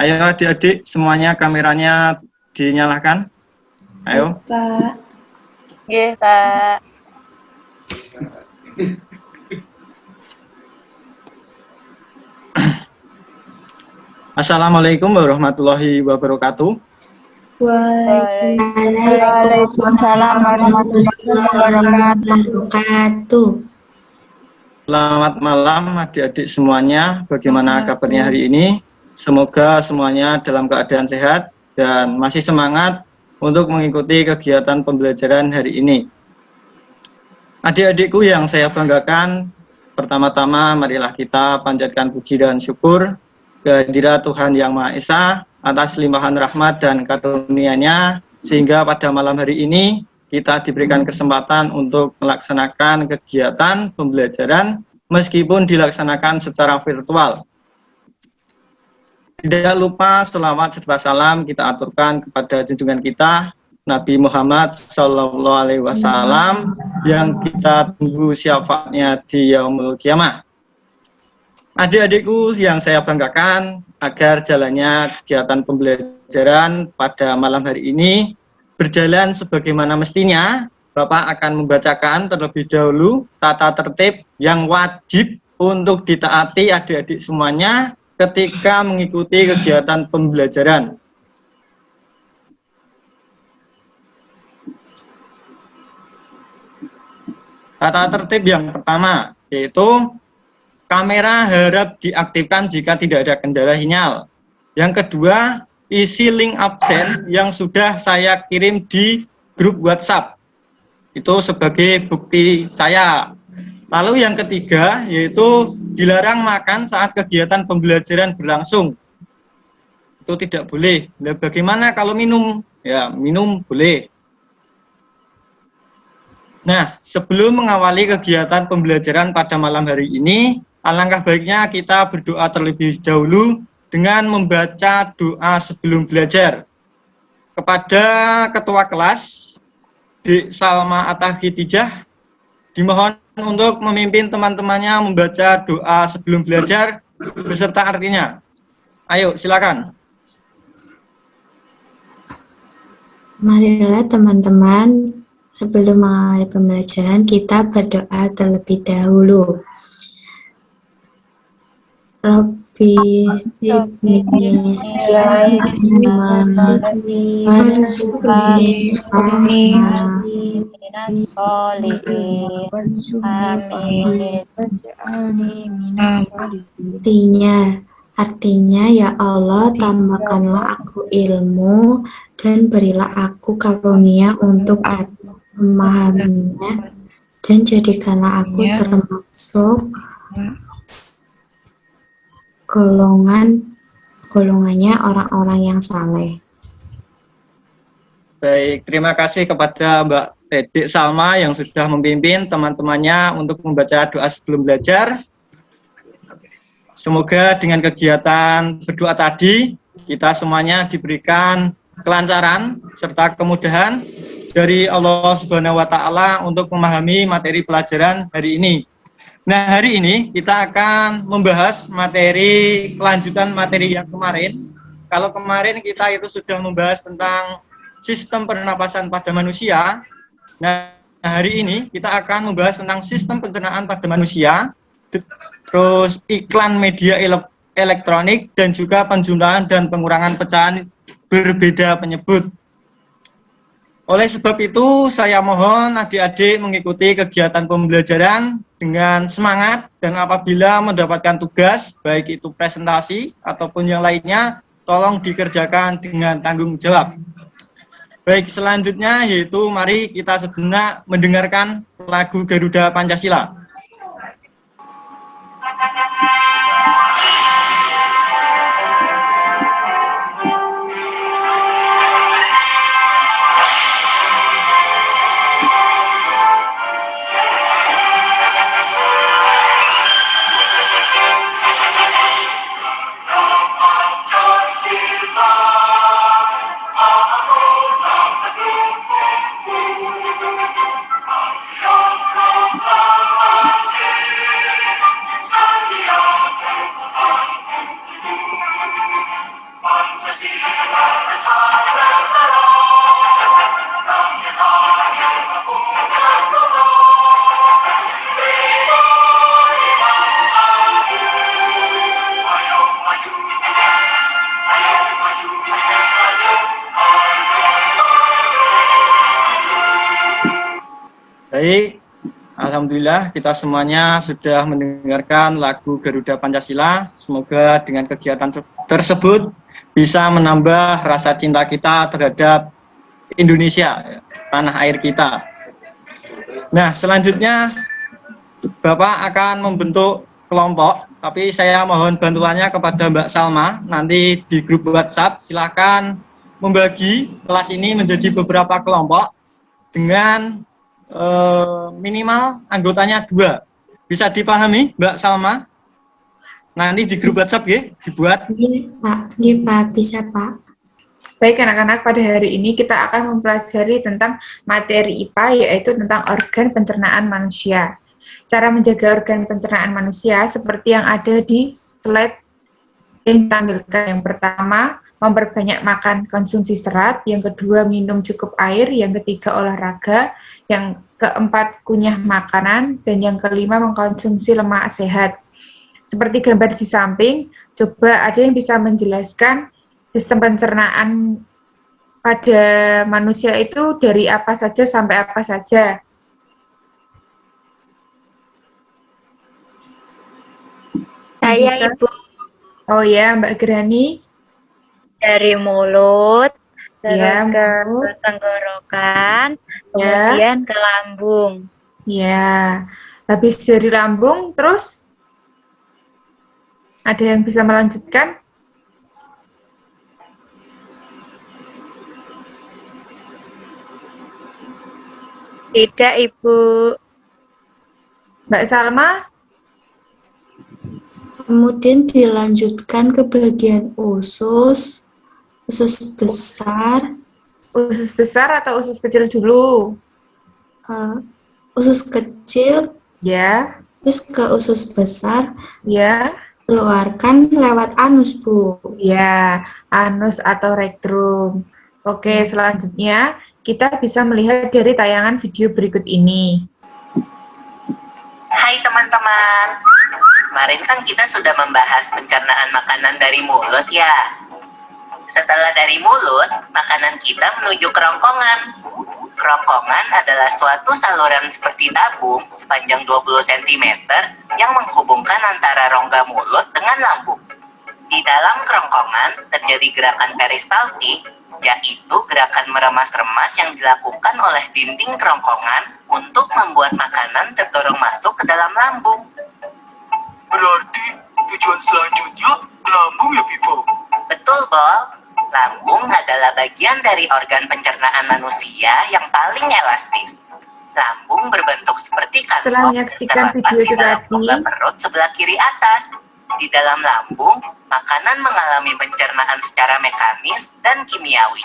Ayo adik-adik semuanya kameranya dinyalakan. Ayo. Pak. Nggih, Pak. Assalamualaikum warahmatullahi wabarakatuh. Waalaikumsalam warahmatullahi wabarakatuh. Selamat malam adik-adik semuanya. Bagaimana kabarnya hari ini? Semoga semuanya dalam keadaan sehat dan masih semangat untuk mengikuti kegiatan pembelajaran hari ini. Adik-adikku yang saya banggakan, pertama-tama marilah kita panjatkan puji dan syukur kehadirat Tuhan Yang Maha Esa atas limpahan rahmat dan karunia-Nya, sehingga pada malam hari ini kita diberikan kesempatan untuk melaksanakan kegiatan pembelajaran meskipun dilaksanakan secara virtual. Tidak lupa selawat serta salam kita aturkan kepada junjungan kita Nabi Muhammad SAW yang kita tunggu syafaatnya di yaumul kiamah. Adik-adikku yang saya banggakan, agar jalannya kegiatan pembelajaran pada malam hari ini berjalan sebagaimana mestinya, Bapak akan membacakan terlebih dahulu tata tertib yang wajib untuk ditaati adik-adik semuanya ketika mengikuti kegiatan pembelajaran. Tata tertib yang pertama yaitu kamera harap diaktifkan jika tidak ada kendala sinyal. Yang kedua, isi link absen yang sudah saya kirim di grup WhatsApp. Itu sebagai bukti saya. Lalu yang ketiga, yaitu dilarang makan saat kegiatan pembelajaran berlangsung. Itu tidak boleh. Nah, bagaimana kalau minum? Ya, minum boleh. Nah, sebelum mengawali kegiatan pembelajaran pada malam hari ini, alangkah baiknya kita berdoa terlebih dahulu dengan membaca doa sebelum belajar. Kepada ketua kelas, Dik Salma Atahitijah, dimohon untuk memimpin teman-temannya membaca doa sebelum belajar beserta artinya. Ayo, silakan. Marilah teman-teman, sebelum mengawali pembelajaran kita berdoa terlebih dahulu. Rabbi zidni ilma warzuqni fahma. Artinya, ya Allah, tambahkanlah aku ilmu dan berilah aku karunia untuk memahaminya, dan jadikanlah aku termasuk golongannya orang-orang yang saleh. Baik, terima kasih kepada Mbak Dik Salma yang sudah memimpin teman-temannya untuk membaca doa sebelum belajar. Semoga dengan kegiatan berdoa tadi, kita semuanya diberikan kelancaran serta kemudahan dari Allah Subhanahu wa Ta'ala untuk memahami materi pelajaran hari ini. Nah, hari ini kita akan membahas materi kelanjutan materi yang kemarin. Kalau kemarin kita itu sudah membahas tentang sistem pernapasan pada manusia. Nah, hari ini kita akan membahas tentang sistem pencernaan pada manusia, terus iklan media elektronik, dan juga penjumlahan dan pengurangan pecahan berbeda penyebut. Oleh sebab itu, saya mohon adik-adik mengikuti kegiatan pembelajaran dengan semangat, dan apabila mendapatkan tugas, baik itu presentasi ataupun yang lainnya, tolong dikerjakan dengan tanggung jawab. Baik, selanjutnya yaitu mari kita sejenak mendengarkan lagu Garuda Pancasila. Baik, alhamdulillah kita semuanya sudah mendengarkan lagu Garuda Pancasila. Semoga dengan kegiatan tersebut bisa menambah rasa cinta kita terhadap Indonesia, tanah air kita. Nah, selanjutnya Bapak akan membentuk kelompok, tapi saya mohon bantuannya kepada Mbak Salma. Nanti di grup WhatsApp silakan membagi kelas ini menjadi beberapa kelompok dengan minimal anggotanya 2. Bisa dipahami Mbak Salma? Nanti di grup WhatsApp ya dibuat. Iya Pak, bisa Pak. Baik anak-anak, pada hari ini kita akan mempelajari tentang materi IPA, yaitu tentang organ pencernaan manusia. Cara menjaga organ pencernaan manusia seperti yang ada di slide yang ditampilkan. Yang pertama, memperbanyak makan konsumsi serat. Yang kedua, minum cukup air. Yang ketiga, olahraga. Yang keempat, kunyah makanan. Dan yang kelima, mengkonsumsi lemak sehat. Seperti gambar di samping, coba ada yang bisa menjelaskan sistem pencernaan pada manusia itu dari apa saja sampai apa saja. Saya Bisa? Ibu. Oh ya, Mbak Grani. Dari mulut, terus Ya, ke mulut. tenggorokan, Ya. kemudian ke lambung. Ya, habis dari lambung, terus ada yang bisa melanjutkan? Tidak, Ibu. Mbak Salma? Kemudian dilanjutkan ke bagian usus besar, Usus besar atau usus kecil dulu? usus kecil, Ya, terus ke usus besar, ya, keluarkan lewat anus, Bu. ya, anus atau rektum. Oke, selanjutnya kita bisa melihat dari tayangan video berikut ini. Hai teman-teman, kemarin kan kita sudah membahas pencernaan makanan dari mulut ya. Setelah dari mulut, makanan kita menuju kerongkongan. Kerongkongan adalah suatu saluran seperti tabung sepanjang 20 cm yang menghubungkan antara rongga mulut dengan lambung. Di dalam kerongkongan terjadi gerakan peristaltik, yaitu gerakan meremas-remas yang dilakukan oleh dinding kerongkongan untuk membuat makanan terdorong masuk ke dalam lambung. Berarti tujuan selanjutnya lambung ya, Pipo? Betul, Bol. Lambung adalah bagian dari organ pencernaan manusia yang paling elastis. Lambung berbentuk seperti Setelah kantong menyaksikan terletak video di itu dalam tadi, rongga perut sebelah kiri atas. Di dalam lambung, makanan mengalami pencernaan secara mekanis dan kimiawi.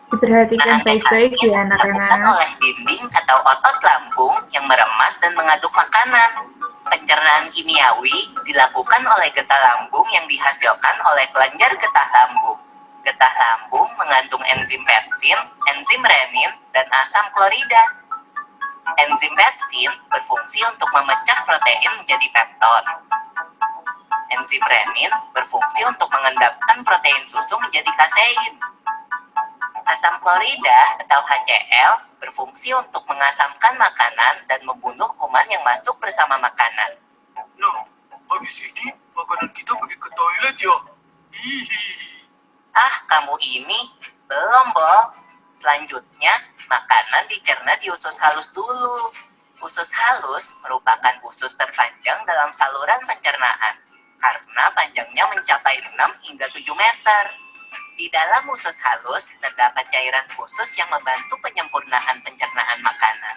diperhatikan Pencernaan baik-baik mekanis ya dilakukan anak-anak. oleh dinding atau otot lambung yang meremas dan mengaduk makanan. Pencernaan kimiawi dilakukan oleh getah lambung yang dihasilkan oleh kelenjar getah lambung. Getah lambung mengandung enzim pepsin, enzim renin, dan asam klorida. Enzim pepsin berfungsi untuk memecah protein menjadi pepton. Enzim renin berfungsi untuk mengendapkan protein susu menjadi kasein. Asam klorida atau HCl berfungsi untuk mengasamkan makanan dan membunuh kuman yang masuk bersama makanan. Nah, habis ini makanan kita pergi ke toilet ya? Hihihi. Ah, kamu ini belum, Bol. Selanjutnya, makanan dicerna di usus halus dulu. Usus halus merupakan usus terpanjang dalam saluran pencernaan karena panjangnya mencapai 6 hingga 7 meter. Di dalam usus halus terdapat cairan khusus yang membantu penyempurnaan pencernaan makanan.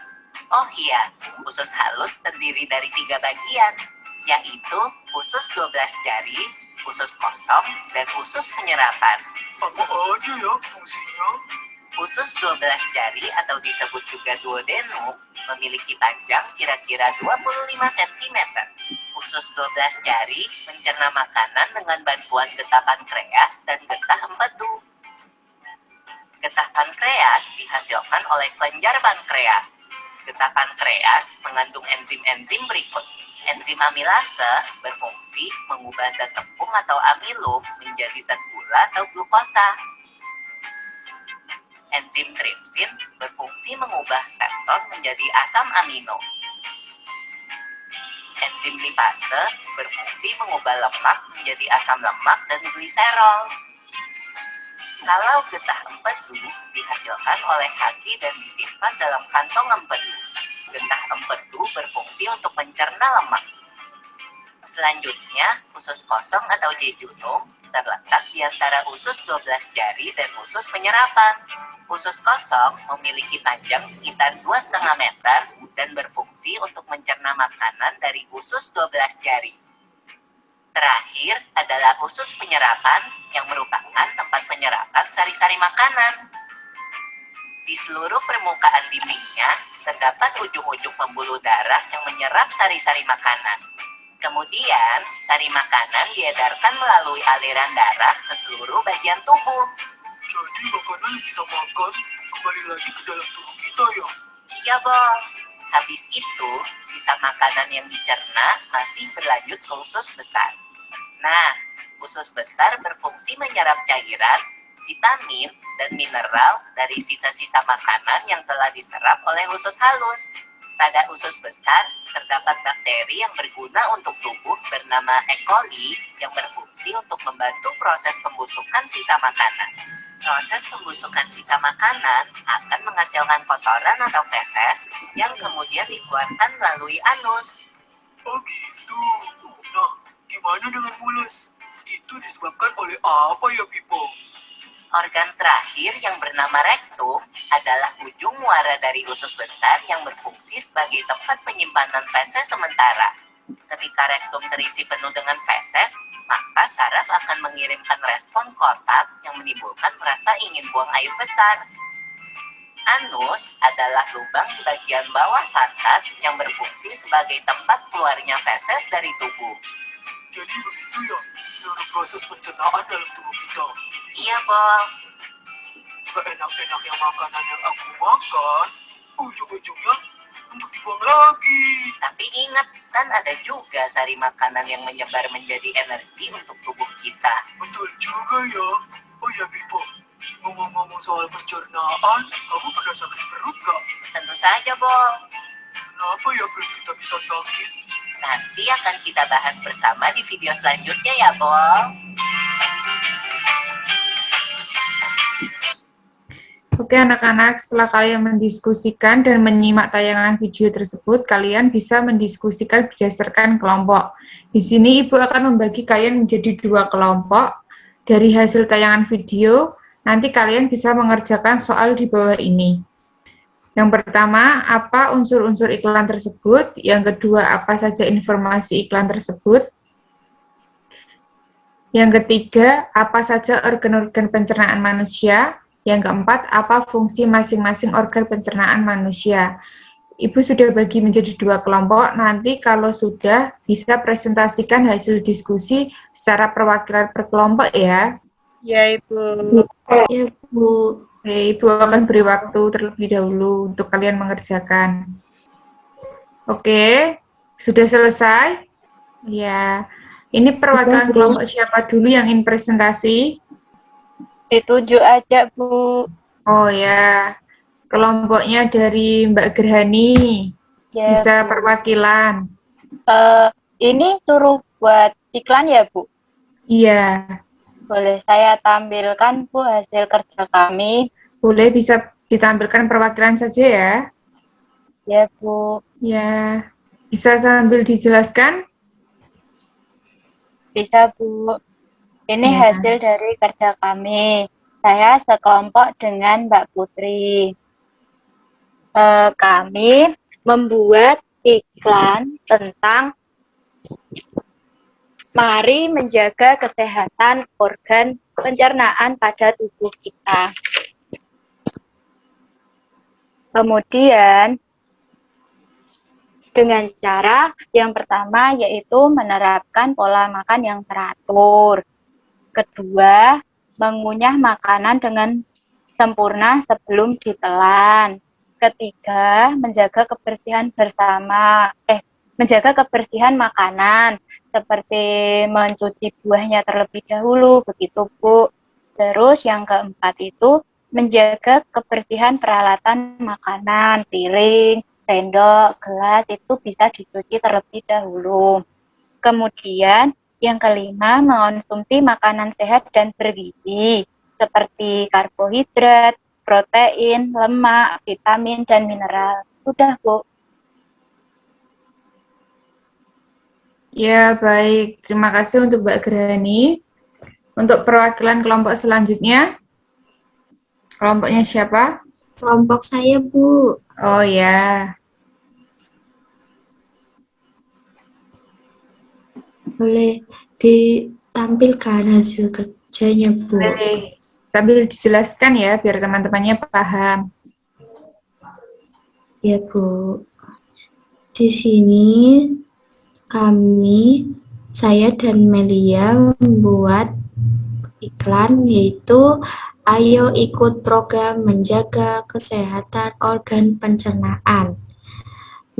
Oh iya, usus halus terdiri dari 3 bagian, yaitu usus 12 jari, usus kosong, dan usus penyerapan. Apa aja ya fungsinya? Usus 12 jari atau disebut juga duodenum memiliki panjang kira-kira 25 cm. Usus 12 jari mencerna makanan dengan bantuan getah pankreas dan getah empedu. Getah pankreas dihasilkan oleh kelenjar pankreas. Getah pankreas mengandung enzim-enzim berikut. Enzim amilase berfungsi mengubah zat tepung atau amilum menjadi zat gula atau glukosa. Enzim tripsin berfungsi mengubah keton menjadi asam amino. Enzim lipase berfungsi mengubah lemak menjadi asam lemak dan gliserol. Kalau getah empedu dihasilkan oleh hati dan disimpan dalam kantong empedu. Getah empedu berfungsi untuk mencerna lemak. Selanjutnya, usus kosong atau jejunum terletak di antara usus 12 jari dan usus penyerapan. Usus kosong memiliki panjang sekitar 2,5 meter dan berfungsi untuk mencerna makanan dari usus 12 jari. Terakhir adalah usus penyerapan yang merupakan tempat penyerapan sari-sari makanan. Di seluruh permukaan dindingnya terdapat ujung-ujung pembuluh darah yang menyerap sari-sari makanan. Kemudian, sari makanan diedarkan melalui aliran darah ke seluruh bagian tubuh. Jadi makanan yang kita makan kembali lagi ke dalam tubuh kita ya? Iya, Bang. Habis itu, sisa makanan yang dicerna masih berlanjut ke usus besar. Nah, usus besar berfungsi menyerap cairan, vitamin, dan mineral dari sisa-sisa makanan yang telah diserap oleh usus halus. Pada usus besar, terdapat bakteri yang berguna untuk tubuh bernama E. coli yang berfungsi untuk membantu proses pembusukan sisa makanan. Proses pembusukan sisa makanan akan menghasilkan kotoran atau feses yang kemudian dikeluarkan melalui anus. Oh gitu. Nah, gimana dengan mules? Itu disebabkan oleh apa ya, Pipo? Organ terakhir yang bernama rektum adalah ujung muara dari usus besar yang berfungsi sebagai tempat penyimpanan feses sementara. Ketika rektum terisi penuh dengan feses, maka saraf akan mengirimkan respon kotak yang menimbulkan rasa ingin buang air besar. Anus adalah lubang di bagian bawah pantat yang berfungsi sebagai tempat keluarnya feses dari tubuh. Jadi begitu ya, seluruh proses pencernaan dalam tubuh kita. Iya, Bol. Seenak-enaknya makanan yang aku makan, ujung-ujungnya untuk dibuang lagi. Tapi ingat, kan ada juga sari makanan yang menyebar menjadi energi untuk tubuh kita. Betul juga ya. Oh ya, Pipo, ngomong-ngomong soal pencernaan, kamu pernah sakit perut gak? Tentu saja, Bol. Kenapa ya perut kita bisa sakit? Nanti akan kita bahas bersama di video selanjutnya ya, Bol. Oke anak-anak, setelah kalian mendiskusikan dan menyimak tayangan video tersebut, kalian bisa mendiskusikan berdasarkan kelompok. Di sini Ibu akan membagi kalian menjadi 2 kelompok. Dari hasil tayangan video, nanti kalian bisa mengerjakan soal di bawah ini. Yang pertama, apa unsur-unsur iklan tersebut? Yang kedua, apa saja informasi iklan tersebut? Yang ketiga, apa saja organ-organ pencernaan manusia? Yang keempat, apa fungsi masing-masing organ pencernaan manusia? Ibu sudah bagi menjadi 2 kelompok, nanti kalau sudah bisa presentasikan hasil diskusi secara perwakilan per kelompok ya. Ya, Ibu. Ya, Bu. Oke, Ibu akan beri waktu terlebih dahulu untuk kalian mengerjakan. Oke, sudah selesai? Ya, ini perwakilan kelompok siapa dulu yang ingin presentasi? Ditunjuk aja, Bu. Oh ya, kelompoknya dari Mbak Gerhani. Ya, Bisa Bu. perwakilan. Ini suruh buat iklan ya, Bu? Iya, Boleh saya tampilkan, Bu, hasil kerja kami? boleh bisa ditampilkan perwakilan saja ya. Ya, Bu. Ya, bisa sambil dijelaskan? Bisa, Bu. Ini Ya. hasil dari kerja kami. Saya sekelompok dengan Mbak Putri. Kami membuat iklan tentang mari menjaga kesehatan organ pencernaan pada tubuh kita. Kemudian, dengan cara yang pertama yaitu menerapkan pola makan yang teratur. Kedua, mengunyah makanan dengan sempurna sebelum ditelan. Ketiga, menjaga kebersihan makanan seperti mencuci buahnya terlebih dahulu, begitu Bu. Terus yang keempat itu menjaga kebersihan peralatan makanan, piring, sendok, gelas itu bisa dicuci terlebih dahulu. Kemudian yang kelima, mengonsumsi makanan sehat dan bergizi seperti karbohidrat, protein, lemak, vitamin, dan mineral. Sudah, Bu. Ya, baik. Terima kasih untuk Mbak Grani. Untuk perwakilan kelompok selanjutnya, kelompoknya siapa? Kelompok saya, Bu. Oh ya, Boleh ditampilkan hasil kerjanya, Bu. boleh. Sambil dijelaskan ya, biar teman-temannya paham. Ya, Bu. Di sini saya dan Melia membuat iklan yaitu ayo ikut program menjaga kesehatan organ pencernaan.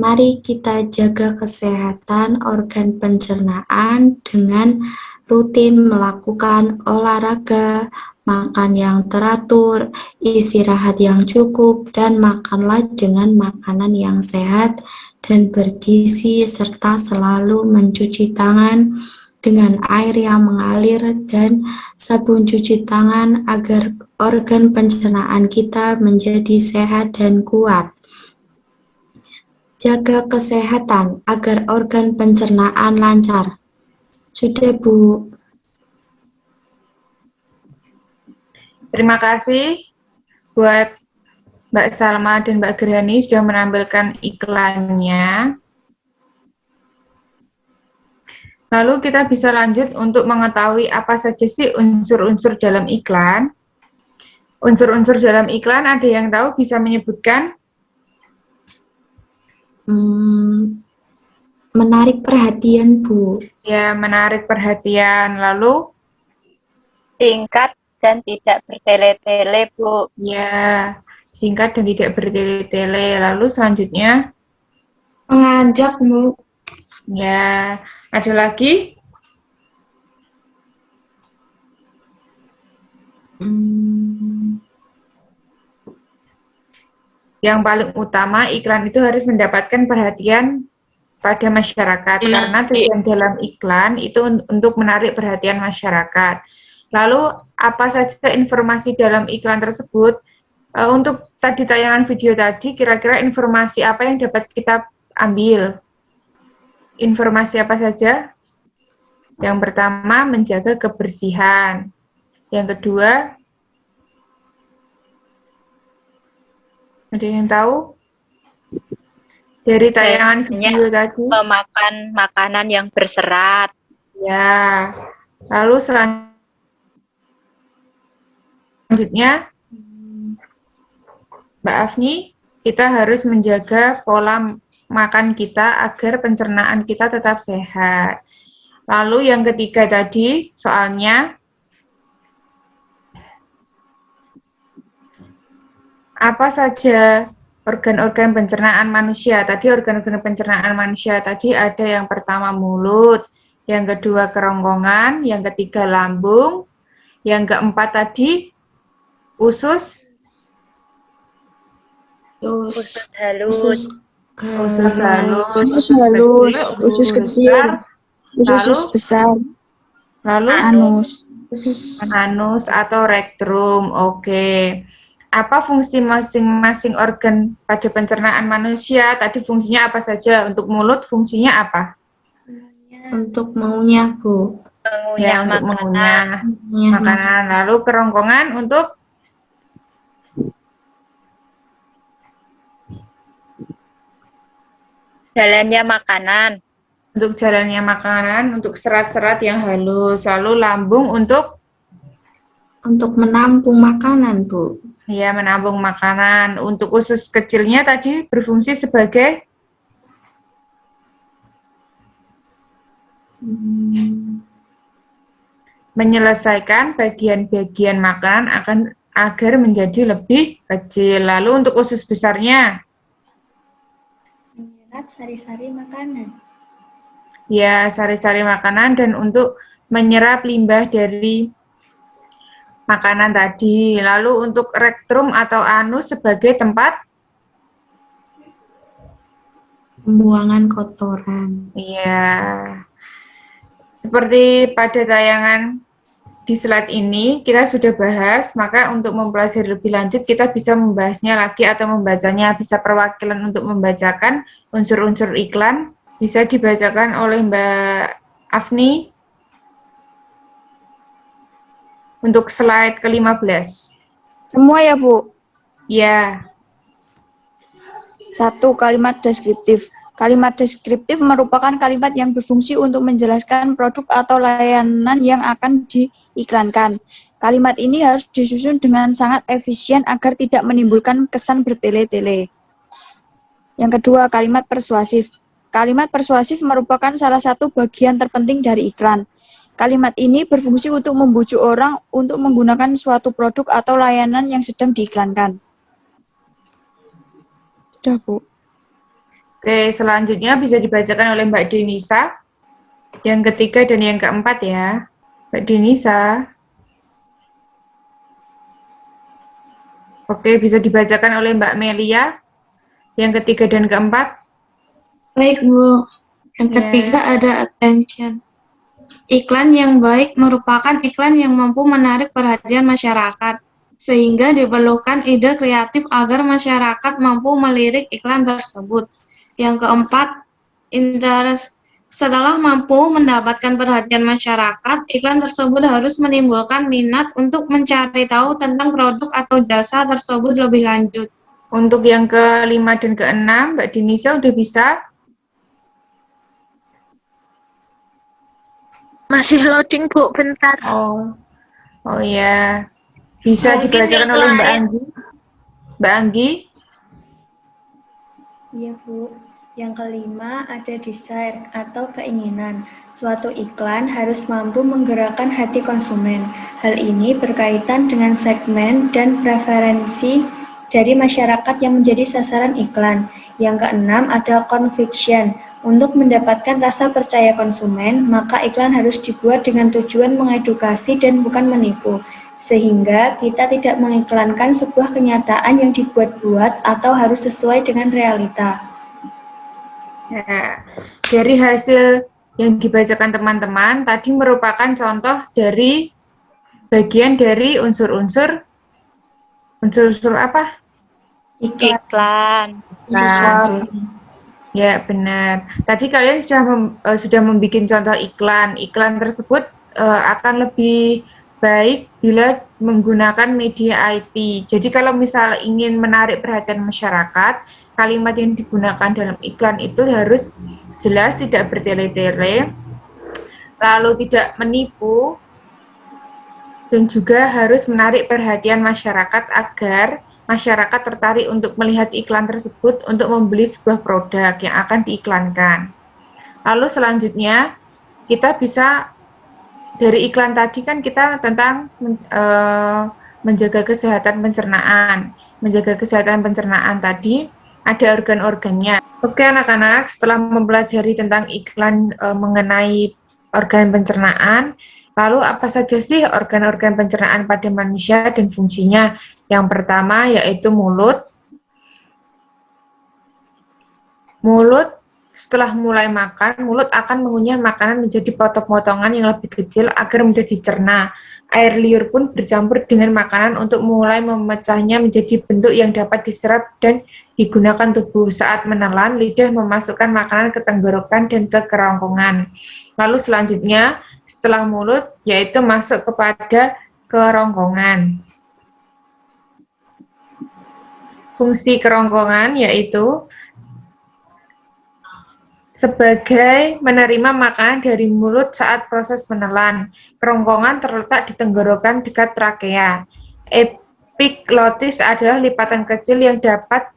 Mari kita jaga kesehatan organ pencernaan dengan rutin melakukan olahraga, makan yang teratur, istirahat yang cukup, dan makanlah dengan makanan yang sehat dan bergizi, serta selalu mencuci tangan dengan air yang mengalir dan sabun cuci tangan agar organ pencernaan kita menjadi sehat dan kuat. Jaga kesehatan agar organ pencernaan lancar. Sudah, Bu. Terima kasih buat Mbak Salma dan Mbak Grani sudah menampilkan iklannya. Lalu kita bisa lanjut untuk mengetahui apa saja sih unsur-unsur dalam iklan. Unsur-unsur dalam iklan ada yang tahu bisa menyebutkan? Menarik perhatian, Bu. Ya, menarik perhatian. Lalu? Singkat dan tidak bertele-tele, Bu. Ya, singkat dan tidak bertele-tele. Lalu selanjutnya? Mengajak, Bu. Ya, ada lagi? Yang paling utama, iklan itu harus mendapatkan perhatian pada masyarakat, karena tujuan dalam iklan itu untuk menarik perhatian masyarakat. Lalu, apa saja informasi dalam iklan tersebut? Untuk tadi tayangan video tadi, kira-kira informasi apa yang dapat kita ambil? Informasi apa saja? Yang pertama, menjaga kebersihan. Yang kedua, ada yang tahu? Dari tayangan video tadi? Memakan makanan yang berserat. Ya, lalu selanjutnya, Mbak Afni, kita harus menjaga pola makan kita agar pencernaan kita tetap sehat. Lalu yang ketiga tadi, soalnya, apa saja organ-organ pencernaan manusia? Tadi organ-organ pencernaan manusia tadi ada yang pertama mulut, yang kedua kerongkongan, yang ketiga lambung, yang keempat tadi usus halus, usus kecil, usus besar, lalu anus atau rektum. Oke. Apa fungsi masing-masing organ pada pencernaan manusia? Tadi fungsinya apa saja? Untuk mulut fungsinya apa? Untuk mengunyah, Bu. Ya, untuk mengunyah makanan. Lalu kerongkongan untuk jalannya makanan. Untuk jalannya makanan, untuk serat-serat yang halus. Lalu lambung untuk menampung makanan, Bu. Ya, menampung makanan. Untuk usus kecilnya tadi berfungsi sebagai menyelesaikan bagian-bagian makanan agar menjadi lebih kecil. Lalu untuk usus besarnya, Menyerap sari-sari makanan. ya sari-sari makanan dan untuk menyerap limbah dari makanan tadi. Lalu untuk rektrum atau anus sebagai tempat, Pembuangan kotoran. ya seperti pada tayangan di slide ini kita sudah bahas, maka untuk mempelajari lebih lanjut kita bisa membahasnya lagi atau membacanya. Bisa perwakilan untuk membacakan unsur-unsur iklan, bisa dibacakan oleh Mbak Afni untuk slide ke-15. Semua ya, Bu? Ya, 1. Kalimat deskriptif. Kalimat deskriptif merupakan kalimat yang berfungsi untuk menjelaskan produk atau layanan yang akan diiklankan. Kalimat ini harus disusun dengan sangat efisien agar tidak menimbulkan kesan bertele-tele. Yang kedua, kalimat persuasif. Kalimat persuasif merupakan salah satu bagian terpenting dari iklan. Kalimat ini berfungsi untuk membujuk orang untuk menggunakan suatu produk atau layanan yang sedang diiklankan. Sudah, Bu. oke, selanjutnya bisa dibacakan oleh Mbak Denisa. Yang ketiga dan yang keempat ya. Mbak Denisa. Oke, bisa dibacakan oleh Mbak Melia. Yang ketiga dan keempat. Baik, Bu. Yang ketiga ada attention. Iklan yang baik merupakan iklan yang mampu menarik perhatian masyarakat, sehingga diperlukan ide kreatif agar masyarakat mampu melirik iklan tersebut. Yang keempat, interest. Setelah mampu mendapatkan perhatian masyarakat, iklan tersebut harus menimbulkan minat untuk mencari tahu tentang produk atau jasa tersebut lebih lanjut. Untuk yang kelima dan keenam, Mbak Denisa udah bisa? Masih loading, Bu, bentar. Oh ya. Bisa Mungkin dibacakan yang oleh Mbak lain. Anggi. Mbak Anggi? Iya, Bu. Yang kelima ada desire atau keinginan. Suatu iklan harus mampu menggerakkan hati konsumen. Hal ini berkaitan dengan segmen dan preferensi dari masyarakat yang menjadi sasaran iklan. Yang keenam ada conviction. Untuk mendapatkan rasa percaya konsumen, maka iklan harus dibuat dengan tujuan mengedukasi dan bukan menipu. Sehingga kita tidak mengiklankan sebuah kenyataan yang dibuat-buat atau harus sesuai dengan realita. Ya, dari hasil yang dibacakan teman-teman, tadi merupakan contoh dari bagian dari unsur-unsur apa? Iklan. Nah, ya benar. Tadi kalian sudah membuat contoh iklan. Iklan tersebut akan lebih baik bila menggunakan media IT. Jadi kalau misal ingin menarik perhatian masyarakat, kalimat yang digunakan dalam iklan itu harus jelas, tidak bertele-tele, lalu tidak menipu, dan juga harus menarik perhatian masyarakat agar masyarakat tertarik untuk melihat iklan tersebut untuk membeli sebuah produk yang akan diiklankan. Lalu selanjutnya kita bisa dari iklan tadi kan kita tentang menjaga kesehatan pencernaan. Menjaga kesehatan pencernaan tadi ada organ-organnya. Oke anak-anak, setelah mempelajari tentang iklan mengenai organ pencernaan, lalu apa saja sih organ-organ pencernaan pada manusia dan fungsinya? Yang pertama yaitu mulut. Mulut setelah mulai makan, mulut akan mengunyah makanan menjadi potong-potongan yang lebih kecil agar mudah dicerna. Air liur pun bercampur dengan makanan untuk mulai memecahnya menjadi bentuk yang dapat diserap dan digunakan tubuh. Saat menelan, lidah memasukkan makanan ke tenggorokan dan ke kerongkongan. Lalu selanjutnya, setelah mulut, yaitu masuk kepada kerongkongan. Fungsi kerongkongan yaitu sebagai menerima makanan dari mulut saat proses menelan. Kerongkongan terletak di tenggorokan dekat trakea. Epiglotis adalah lipatan kecil yang terdapat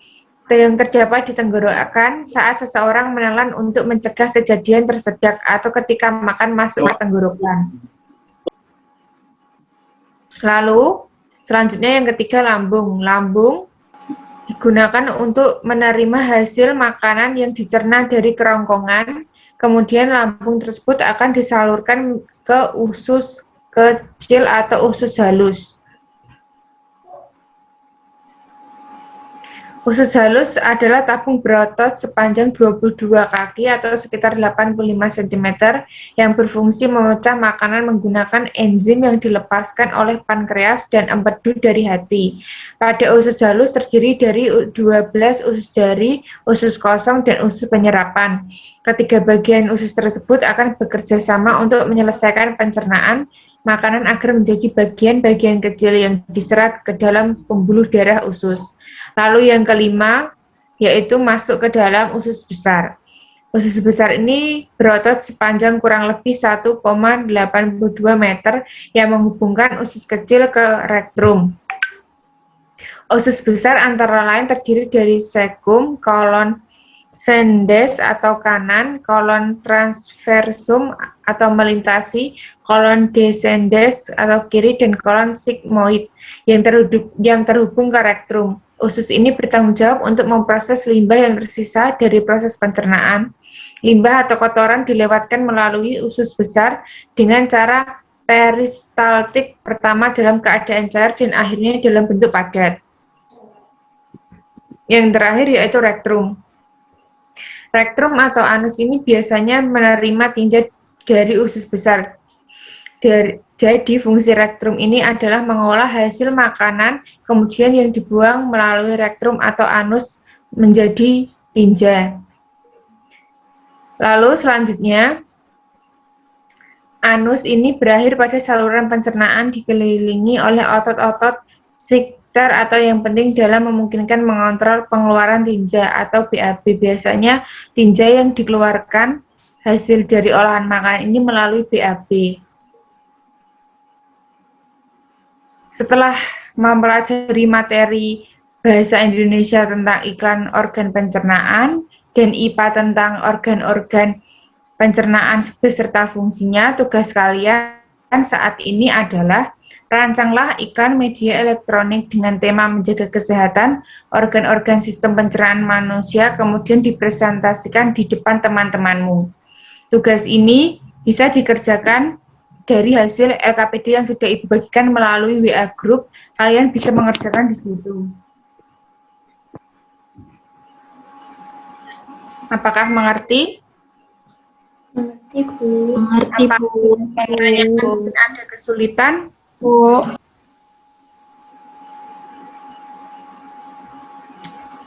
di tenggorokan saat seseorang menelan untuk mencegah kejadian tersedak atau ketika makan masuk ke tenggorokan. Lalu, selanjutnya yang ketiga lambung. Lambung digunakan untuk menerima hasil makanan yang dicerna dari kerongkongan, kemudian lambung tersebut akan disalurkan ke usus kecil atau usus halus. Usus halus adalah tabung berotot sepanjang 22 kaki atau sekitar 85 cm yang berfungsi memecah makanan menggunakan enzim yang dilepaskan oleh pankreas dan empedu dari hati. Pada usus halus terdiri dari 12 usus jari, usus kosong, dan usus penyerapan. Ketiga bagian usus tersebut akan bekerja sama untuk menyelesaikan pencernaan makanan agar menjadi bagian-bagian kecil yang diserap ke dalam pembuluh darah usus. Lalu yang kelima, yaitu masuk ke dalam usus besar. Usus besar ini berotot sepanjang kurang lebih 1,82 meter yang menghubungkan usus kecil ke rektum. Usus besar antara lain terdiri dari cecum, kolon sendes atau kanan, kolon transversum atau melintasi, kolon descendens atau kiri, dan kolon sigmoid yang terhubung ke rektum. Usus ini bertanggung jawab untuk memproses limbah yang tersisa dari proses pencernaan. Limbah atau kotoran dilewatkan melalui usus besar dengan cara peristaltik, pertama dalam keadaan cair dan akhirnya dalam bentuk padat. Yang terakhir yaitu rektum. Rektum atau anus ini biasanya menerima tinja dari usus besar. Jadi fungsi rektum ini adalah mengolah hasil makanan kemudian yang dibuang melalui rektum atau anus menjadi tinja. Lalu selanjutnya, anus ini berakhir pada saluran pencernaan dikelilingi oleh otot-otot sphinkter atau yang penting dalam memungkinkan mengontrol pengeluaran tinja atau BAB. Biasanya tinja yang dikeluarkan hasil dari olahan makanan ini melalui BAB. Setelah mempelajari materi bahasa Indonesia tentang iklan organ pencernaan dan IPA tentang organ-organ pencernaan beserta fungsinya, tugas kalian saat ini adalah rancanglah iklan media elektronik dengan tema menjaga kesehatan organ-organ sistem pencernaan manusia, kemudian dipresentasikan di depan teman-temanmu. Tugas ini bisa dikerjakan dari hasil LKPD yang sudah Ibu bagikan melalui WA Group. Kalian bisa mengerjakan di situ. Apakah mengerti? Mengerti, Bu. Mengerti, Bu. Mungkin ada kesulitan? Bu.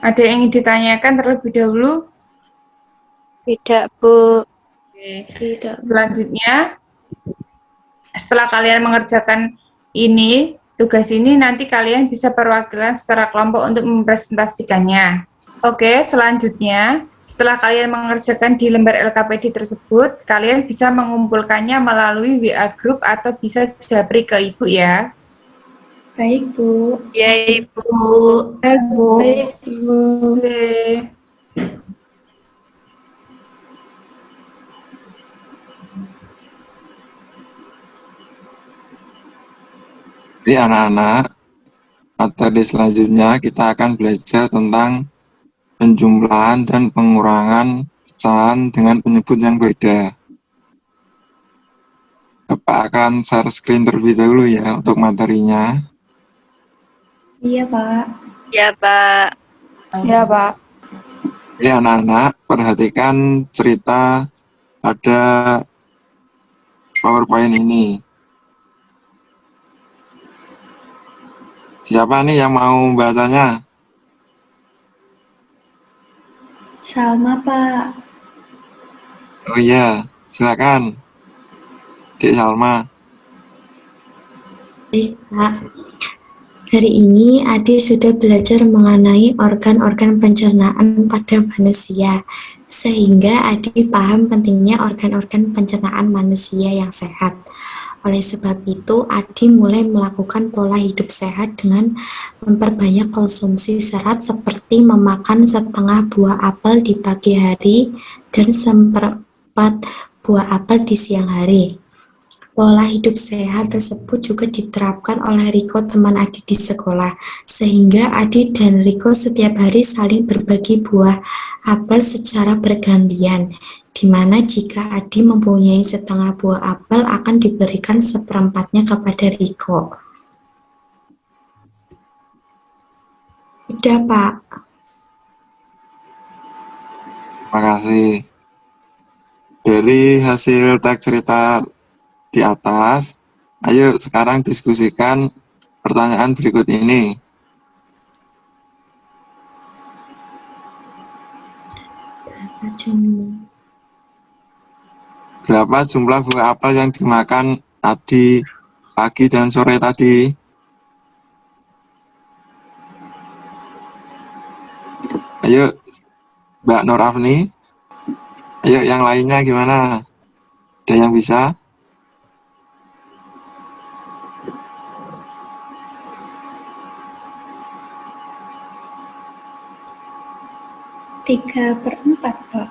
Ada yang ingin ditanyakan terlebih dahulu? Tidak, Bu. Oke. Tidak. Selanjutnya, setelah kalian mengerjakan ini, tugas ini nanti kalian bisa perwakilan secara kelompok untuk mempresentasikannya. Oke, selanjutnya, setelah kalian mengerjakan di lembar LKPD tersebut, kalian bisa mengumpulkannya melalui WA Group atau bisa japri ke Ibu ya. Baik, Bu. Ya, Ibu. Baik, Bu. Oke. Jadi anak-anak, materi selanjutnya kita akan belajar tentang penjumlahan dan pengurangan pecahan dengan penyebut yang beda. Bapak akan share screen terlebih dahulu ya untuk materinya. Iya, Pak. Ya, Pak. Ya, Pak. Ya anak-anak, perhatikan cerita pada PowerPoint ini. Siapa nih yang mau bacanya? Salma, Pak. Oh iya, silakan. Dik Salma. Baik, Pak. Hari ini Adi sudah belajar mengenai organ-organ pencernaan pada manusia, sehingga Adi paham pentingnya organ-organ pencernaan manusia yang sehat. Oleh sebab itu, Adi mulai melakukan pola hidup sehat dengan memperbanyak konsumsi serat seperti memakan setengah buah apel di pagi hari dan seperempat buah apel di siang hari. Pola hidup sehat tersebut juga diterapkan oleh Riko, teman Adi di sekolah, sehingga Adi dan Riko setiap hari saling berbagi buah apel secara bergantian, di mana jika Adi mempunyai setengah buah apel akan diberikan seperempatnya kepada Riko. Udah, Pak. Terima kasih. Dari hasil teks cerita di atas, ayo sekarang diskusikan pertanyaan berikut ini. Berapa jumlah buah apel yang dimakan Adi pagi dan sore tadi? Ayo, Mbak Nur Afni. Ayo, yang lainnya gimana? Ada yang bisa? Tiga per 4, Pak.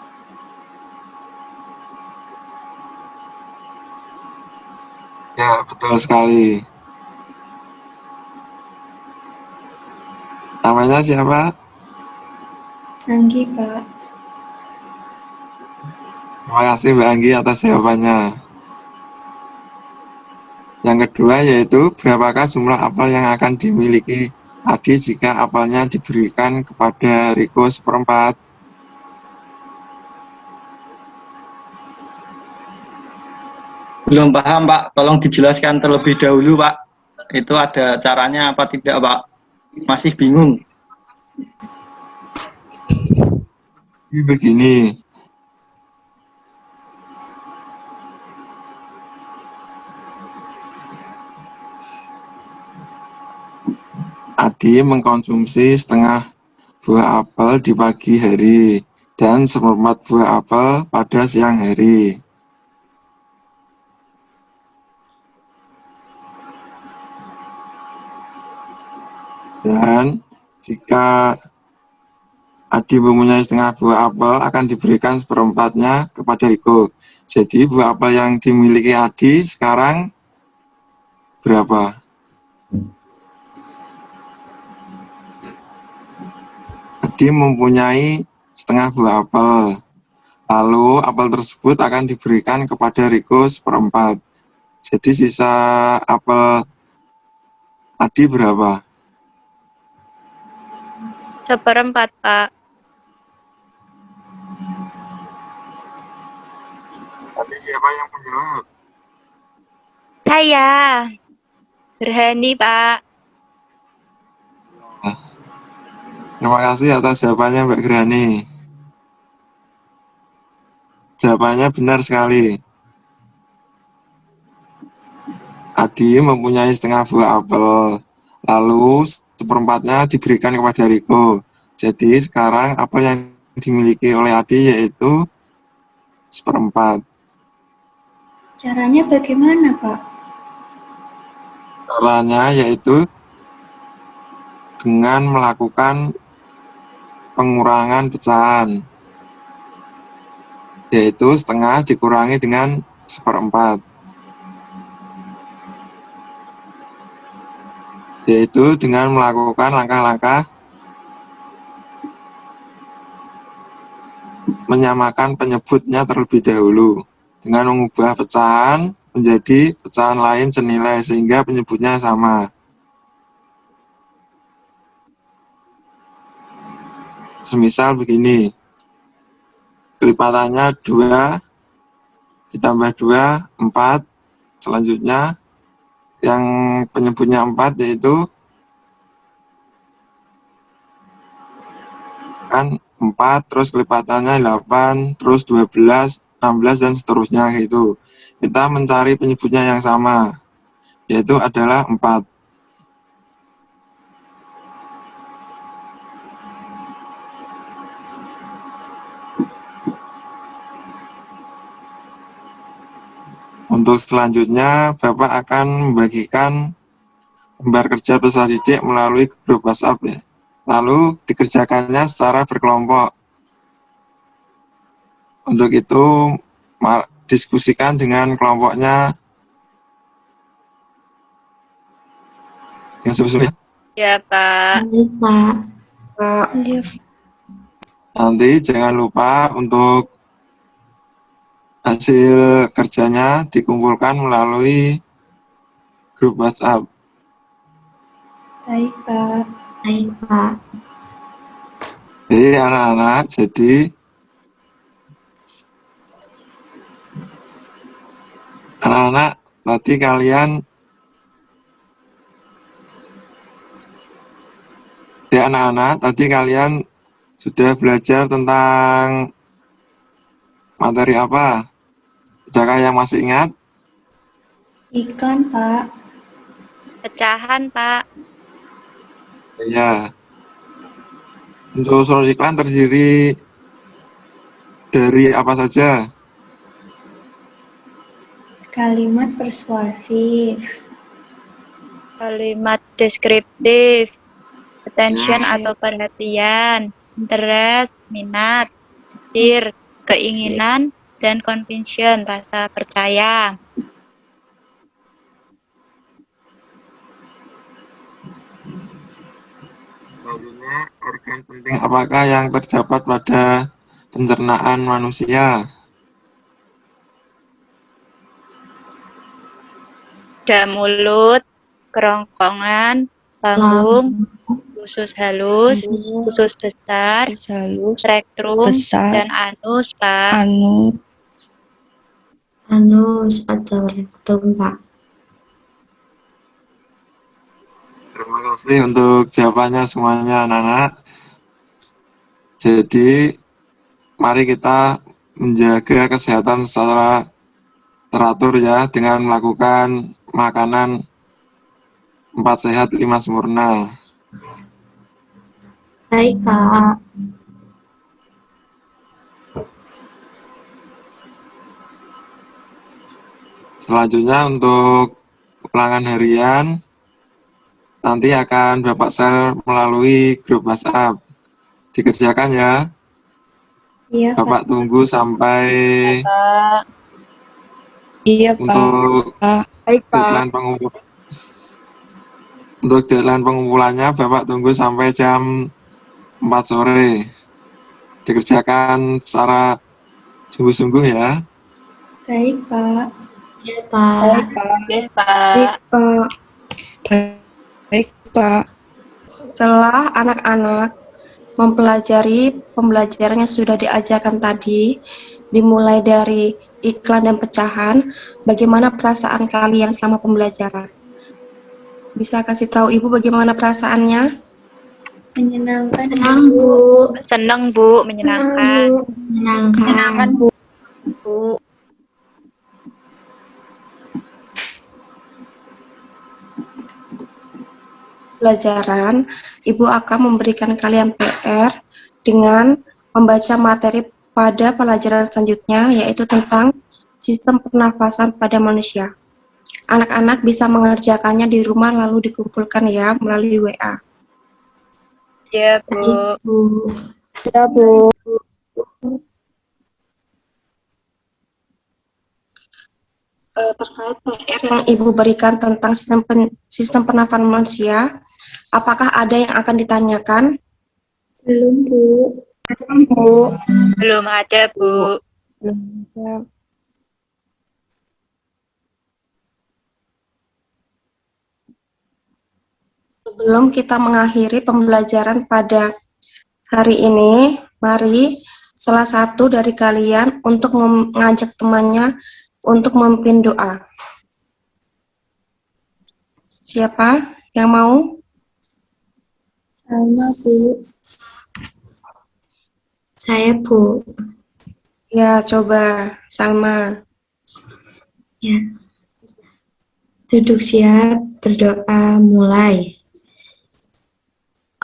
Ya, betul sekali. Namanya siapa? Anggi, Pak. Terima kasih Mbak Anggi atas jawabannya. Yang kedua yaitu berapakah jumlah apel yang akan dimiliki Adi jika apelnya diberikan kepada Riko seperempat? Belum paham, Pak. Tolong dijelaskan terlebih dahulu, Pak. Itu ada caranya apa tidak, Pak? Masih bingung. Begini, Adi mengkonsumsi setengah buah apel di pagi hari dan seperempat buah apel pada siang hari. Dan jika Adi mempunyai setengah buah apel akan diberikan seperempatnya kepada Riko. Jadi buah apel yang dimiliki Adi sekarang berapa? Adi mempunyai setengah buah apel. Lalu apel tersebut akan diberikan kepada Riko seperempat. Jadi sisa apel Adi berapa? Seperempat, Pak. Tadi siapa yang menjawab? Saya. Berhani, Pak. Terima kasih atas jawabannya Mbak Grani. Jawabannya benar sekali. Adi mempunyai setengah buah apel, lalu seperempatnya diberikan kepada Riko. Jadi sekarang apel yang dimiliki oleh Adi yaitu seperempat. Caranya bagaimana, Pak? Caranya yaitu dengan melakukan pengurangan pecahan, yaitu setengah dikurangi dengan seperempat. Yaitu dengan melakukan langkah-langkah menyamakan penyebutnya terlebih dahulu dengan mengubah pecahan menjadi pecahan lain senilai sehingga penyebutnya sama. Semisal begini, kelipatannya 2 ditambah 2, 4, selanjutnya yang penyebutnya 4 yaitu kan 4, terus kelipatannya 8, terus 12, 16, dan seterusnya gitu. Kita mencari penyebutnya yang sama, yaitu adalah 4. Untuk Untuk selanjutnya, Bapak akan membagikan lembar kerja peserta didik melalui grup WhatsApp ya. Lalu dikerjakannya secara berkelompok. Untuk itu, diskusikan dengan kelompoknya yang sebelumnya. Ya, Pak. Baik, Pak. Nanti jangan lupa untuk hasil kerjanya dikumpulkan melalui grup WhatsApp. Baik, Pak. Baik, Pak. Jadi anak-anak, tadi kalian sudah belajar tentang materi apa? Adakah yang masih ingat? Iklan, Pak. Pecahan, Pak. Ya. Untuk surat iklan terdiri dari apa saja? Kalimat persuasif. Kalimat deskriptif. Attention atau perhatian. Interest, minat. Desire, keinginan. Dan conviction, rasa percaya. Selanjutnya, organ penting apakah yang terdapat pada pencernaan manusia? Ada mulut, kerongkongan, lambung, usus halus, usus besar, rektum, dan anus, Pak. Anus atau rektum, Pak. Terima kasih untuk jawabannya semuanya anak-anak. Jadi, mari kita menjaga kesehatan secara teratur ya, dengan melakukan makanan 4 sehat 5 sempurna. Baik, Pak. Selanjutnya untuk ulangan harian nanti akan Bapak share melalui grup WhatsApp. Dikerjakan ya. Iya, Bapak tunggu sampai Pak. untuk deadline pengumpulannya Bapak tunggu sampai jam 4 sore. Dikerjakan secara sungguh-sungguh ya. Baik, Pak. Ya, Pak. Baik, Pak. Baik, Pak. Setelah anak-anak mempelajari pembelajaran yang sudah diajarkan tadi, dimulai dari iklan dan pecahan, bagaimana perasaan kalian selama pembelajaran? Bisa kasih tahu Ibu bagaimana perasaannya? Menyenangkan, Senang, Bu. Senang, Bu. Menyenangkan. Menyenangkan, Bu. Pelajaran, Ibu akan memberikan kalian PR dengan membaca materi pada pelajaran selanjutnya, yaitu tentang sistem pernafasan pada manusia. Anak-anak bisa mengerjakannya di rumah lalu dikumpulkan ya melalui WA. Ya, Bu. Ya, Bu. Terkait PR yang Ibu berikan tentang sistem pernafasan manusia, apakah ada yang akan ditanyakan? Belum, Bu. Belum ada, Bu. Belum ada. Sebelum kita mengakhiri pembelajaran pada hari ini, mari salah satu dari kalian untuk mengajak temannya untuk memimpin doa. Siapa yang mau? Salma, Bu. Saya, Bu. Ya, coba Salma. Ya. Duduk siap, berdoa, mulai.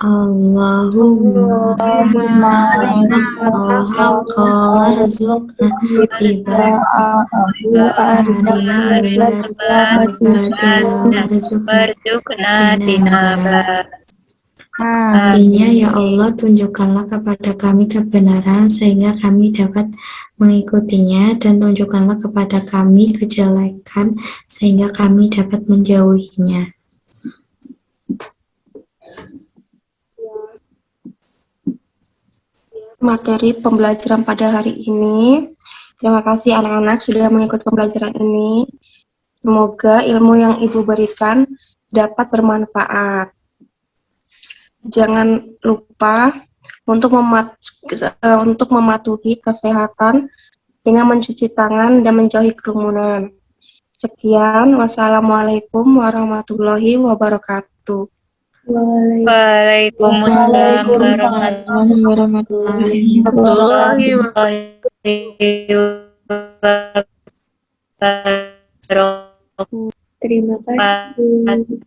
Allahumma qala rizqna Artinya, ya Allah, tunjukkanlah kepada kami kebenaran sehingga kami dapat mengikutinya, dan tunjukkanlah kepada kami kejelekan sehingga kami dapat menjauhinya. Materi pembelajaran pada hari ini. Terima kasih anak-anak sudah mengikuti pembelajaran ini. Semoga ilmu yang Ibu berikan dapat bermanfaat. Jangan lupa untuk mematuhi kesehatan dengan mencuci tangan dan menjauhi kerumunan. Sekian, wassalamualaikum warahmatullahi wabarakatuh. Waalaikumsalam warahmatullahi wabarakatuh. Terima kasih.